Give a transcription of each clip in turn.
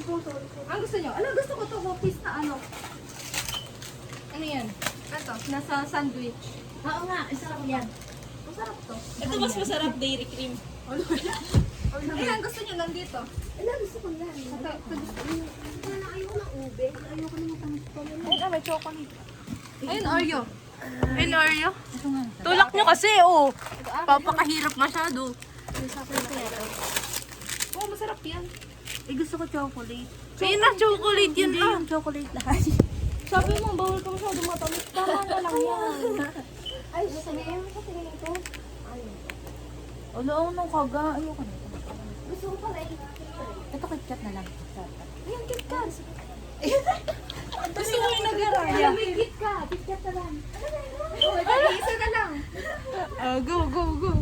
Ang gusto nyo? Ano gusto ko to? Cookies na ano? Ano yan? Ito, nasa sandwich. Oo nga, isarap yan. Masarap to. Ito mas masarap, dairy cream. Ayan, gusto nyo nandito. Ilan gusto ko yan. Ito gusto nyo. Ayoko ng ube. Ayoko ng matamis ko. Ayun, may chocolate. Ayun, Oreo. Ayun, Oreo. Tulak nyo kasi, oh. Papakahirap masyado. Oh, masarap yan. Eh, gusto ko chocolate. Ayun na, chocolate yun Hindi ah. yung chocolate lahat. Sabi mo, bawal ka masyado matamis. Tama na lang yan. Ay, sasabihin mo sa tingin ko. Ano, nung kaga. Ayoko na. Gusto ko pala Ito KitKat na lang. Ayan, KitKat. Gusto mo yung nag-araya? May KitKat. KitKat na lang. Isa na lang. Go, go, go.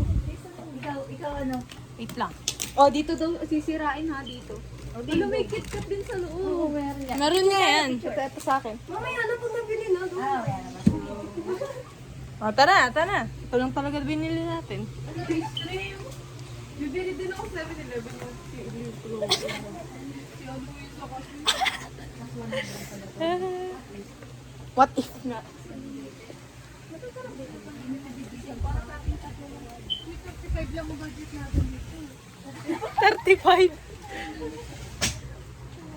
Ikaw ano? Wait lang. Oh, dito daw sisirain ha, dito. Ano, may KitKat din sa loob. Oo, meron yan. Meron nga yan. Ito sa akin. Mamaya na pag nabili na. Ah, wala naman. O, tara, tara. Ito lang talaga binili natin. Bibili din ako 7-Eleven yung What if na? 35 lang ang budget natin dito. 35.